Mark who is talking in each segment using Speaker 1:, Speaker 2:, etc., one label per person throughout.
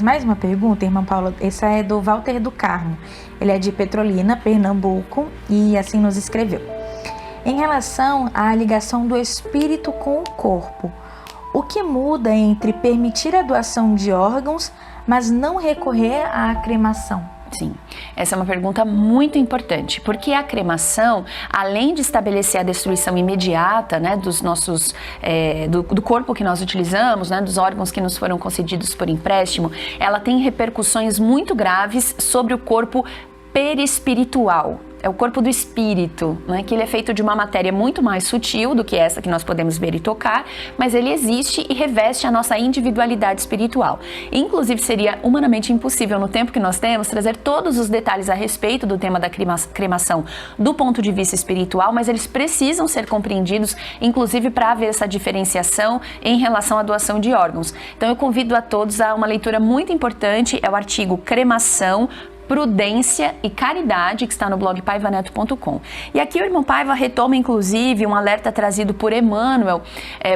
Speaker 1: mais uma pergunta, irmã Paula. Essa é do Walter do Carmo. Ele é de Petrolina, Pernambuco, e assim nos escreveu. Em relação à ligação do espírito com o corpo, o que muda entre permitir a doação de órgãos, mas não recorrer à cremação?
Speaker 2: Sim, essa é uma pergunta muito importante, porque a cremação, além de estabelecer a destruição imediata, né, dos nossos, do corpo que nós utilizamos, né, dos órgãos que nos foram concedidos por empréstimo, ela tem repercussões muito graves sobre o corpo perispiritual. É o corpo do espírito, né? Que ele é feito de uma matéria muito mais sutil do que essa que nós podemos ver e tocar, mas ele existe e reveste a nossa individualidade espiritual. Inclusive, seria humanamente impossível, no tempo que nós temos, trazer todos os detalhes a respeito do tema da cremação do ponto de vista espiritual, mas eles precisam ser compreendidos, inclusive para haver essa diferenciação em relação à doação de órgãos. Então, eu convido a todos a uma leitura muito importante, é o artigo Cremação, Prudência e Caridade, que está no blog paivaneto.com. E aqui o irmão Paiva retoma, inclusive, um alerta trazido por Emmanuel,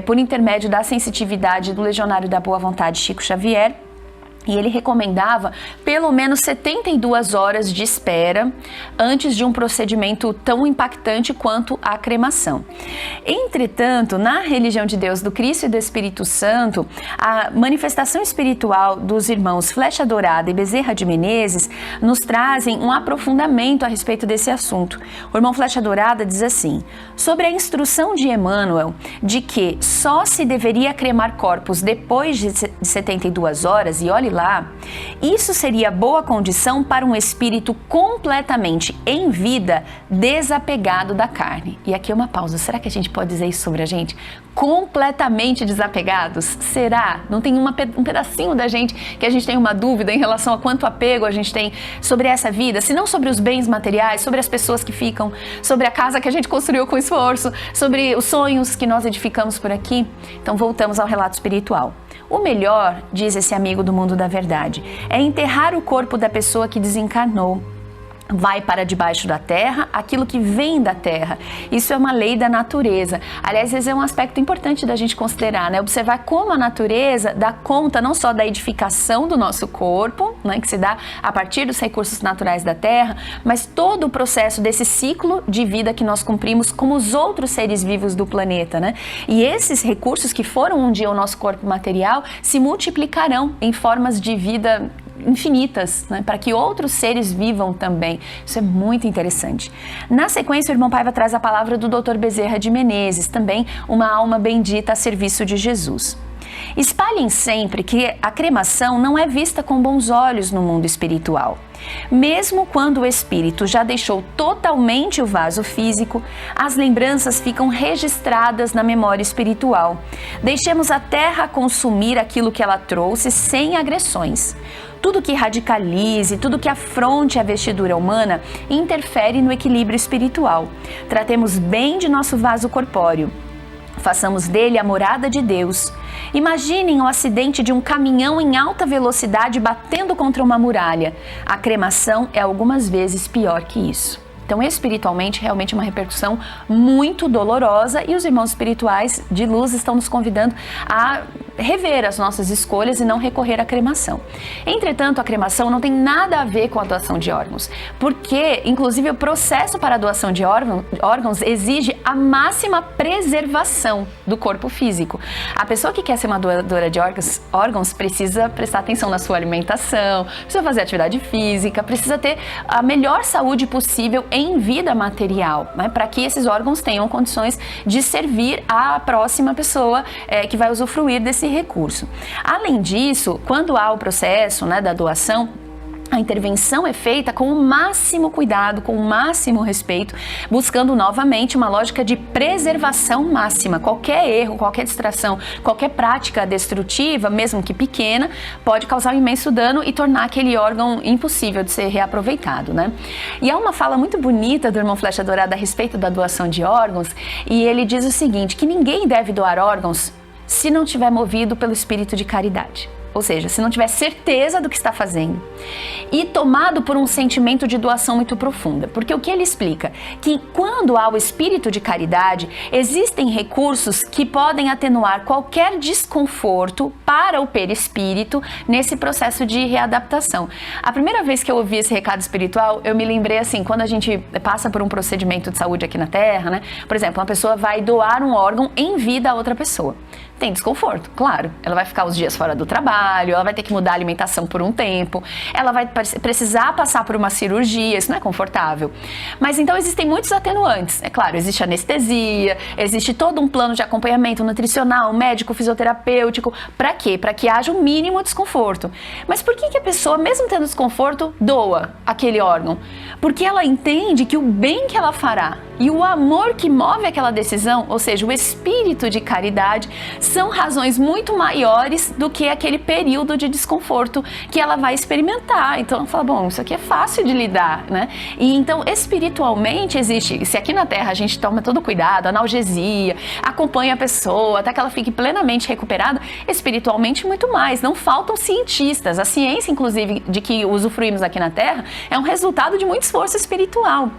Speaker 2: por intermédio da sensitividade do legionário da boa vontade, Chico Xavier. E ele recomendava pelo menos 72 horas de espera antes de um procedimento tão impactante quanto a cremação. Entretanto, na religião de Deus, do Cristo e do Espírito Santo, a manifestação espiritual dos irmãos Flecha Dourada e Bezerra de Menezes nos trazem um aprofundamento a respeito desse assunto. O irmão Flecha Dourada diz assim: sobre a instrução de Emmanuel de que só se deveria cremar corpos depois de 72 horas, e olhe lá, isso seria boa condição para um espírito completamente em vida, desapegado da carne. E aqui é uma pausa. Será que a gente pode dizer isso sobre a gente? Completamente desapegados? Será? Não tem um pedacinho da gente que a gente tem uma dúvida em relação a quanto apego a gente tem sobre essa vida, se não sobre os bens materiais, sobre as pessoas que ficam, sobre a casa que a gente construiu com esforço, sobre os sonhos que nós edificamos por aqui? Então voltamos ao relato espiritual. O melhor, diz esse amigo do mundo da verdade, é enterrar o corpo da pessoa que desencarnou. Vai para debaixo da terra aquilo que vem da terra. Isso é uma lei da natureza. Aliás, esse é um aspecto importante da gente considerar, né? Observar como a natureza dá conta não só da edificação do nosso corpo, né, que se dá a partir dos recursos naturais da terra, mas todo o processo desse ciclo de vida que nós cumprimos como os outros seres vivos do planeta, né? E esses recursos que foram um dia o nosso corpo material se multiplicarão em formas de vida infinitas, né, para que outros seres vivam também. Isso é muito interessante. Na sequência, o irmão Paiva traz a palavra do Dr. Bezerra de Menezes, também uma alma bendita a serviço de Jesus. Espalhem sempre que a cremação não é vista com bons olhos no mundo espiritual. Mesmo quando o espírito já deixou totalmente o vaso físico, as lembranças ficam registradas na memória espiritual. Deixemos a terra consumir aquilo que ela trouxe sem agressões. Tudo que radicalize, tudo que afronte a vestidura humana interfere no equilíbrio espiritual. Tratemos bem de nosso vaso corpóreo. Façamos dele a morada de Deus. Imaginem o acidente de um caminhão em alta velocidade batendo contra uma muralha. A cremação é algumas vezes pior que isso. Então, espiritualmente, realmente é uma repercussão muito dolorosa e os irmãos espirituais de luz estão nos convidando a rever as nossas escolhas e não recorrer à cremação. Entretanto, a cremação não tem nada a ver com a doação de órgãos, porque, inclusive, o processo para a doação de órgãos exige a máxima preservação do corpo físico. A pessoa que quer ser uma doadora de órgãos precisa prestar atenção na sua alimentação, precisa fazer atividade física, precisa ter a melhor saúde possível em vida material, né, para que esses órgãos tenham condições de servir à próxima pessoa que vai usufruir desse recurso. Além disso, quando há o processo, né, da doação, a intervenção é feita com o máximo cuidado, com o máximo respeito, buscando novamente uma lógica de preservação máxima. Qualquer erro, qualquer distração, qualquer prática destrutiva, mesmo que pequena, pode causar um imenso dano e tornar aquele órgão impossível de ser reaproveitado, né? E há uma fala muito bonita do irmão Flecha Dourada a respeito da doação de órgãos, e ele diz o seguinte, que ninguém deve doar órgãos se não estiver movido pelo espírito de caridade. ou seja, se não tiver certeza do que está fazendo, e tomado por um sentimento de doação muito profunda. Porque o que ele explica? Que quando há o espírito de caridade, existem recursos que podem atenuar qualquer desconforto para o perispírito nesse processo de readaptação. A primeira vez que eu ouvi esse recado espiritual, eu me lembrei assim, quando a gente passa por um procedimento de saúde aqui na Terra, né? Por exemplo, uma pessoa vai doar um órgão em vida a outra pessoa. Tem desconforto, claro. Ela vai ficar os dias fora do trabalho, ela vai ter que mudar a alimentação por um tempo, ela vai precisar passar por uma cirurgia, isso não é confortável. Mas então existem muitos atenuantes. É claro, existe anestesia, existe todo um plano de acompanhamento nutricional, médico, fisioterapêutico. Para quê? Para que haja o mínimo desconforto. Mas por que a pessoa, mesmo tendo desconforto, doa aquele órgão? Porque ela entende que o bem que ela fará e o amor que move aquela decisão, ou seja, o espírito de caridade, são razões muito maiores do que aquele período de desconforto que ela vai experimentar. Então ela fala, bom, isso aqui é fácil de lidar, né? E então espiritualmente existe, se aqui na Terra a gente toma todo cuidado, analgesia, acompanha a pessoa até que ela fique plenamente recuperada, espiritualmente muito mais. Não faltam cientistas. A ciência, inclusive, de que usufruímos aqui na Terra é um resultado de muito esforço espiritual.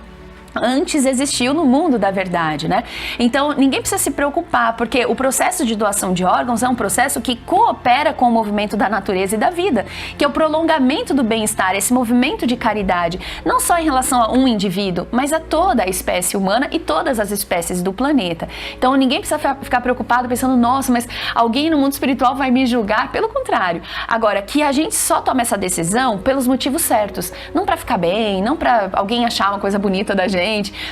Speaker 2: Antes existiu no mundo da verdade, né? Então ninguém precisa se preocupar, porque o processo de doação de órgãos é um processo que coopera com o movimento da natureza e da vida, que é o prolongamento do bem-estar, esse movimento de caridade, não só em relação a um indivíduo, mas a toda a espécie humana e todas as espécies do planeta. Então ninguém precisa ficar preocupado pensando, nossa, mas alguém no mundo espiritual vai me julgar. Pelo contrário. Agora, que a gente só toma essa decisão pelos motivos certos, não para ficar bem, não para alguém achar uma coisa bonita da gente,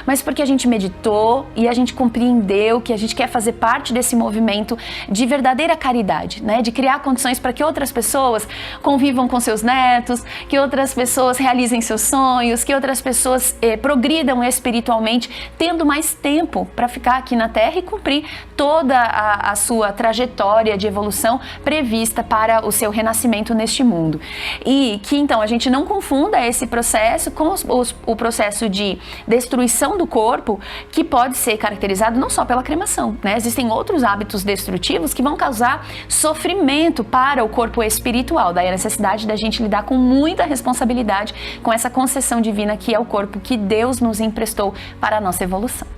Speaker 2: mas porque a gente meditou e a gente compreendeu que a gente quer fazer parte desse movimento de verdadeira caridade, né? De criar condições para que outras pessoas convivam com seus netos, que outras pessoas realizem seus sonhos, que outras pessoas progridam espiritualmente, tendo mais tempo para ficar aqui na Terra e cumprir toda a sua trajetória de evolução prevista para o seu renascimento neste mundo. E que então a gente não confunda esse processo com o processo de destruição do corpo, que pode ser caracterizado não só pela cremação, né? Existem outros hábitos destrutivos que vão causar sofrimento para o corpo espiritual, daí a necessidade da gente lidar com muita responsabilidade com essa concessão divina que é o corpo que Deus nos emprestou para a nossa evolução.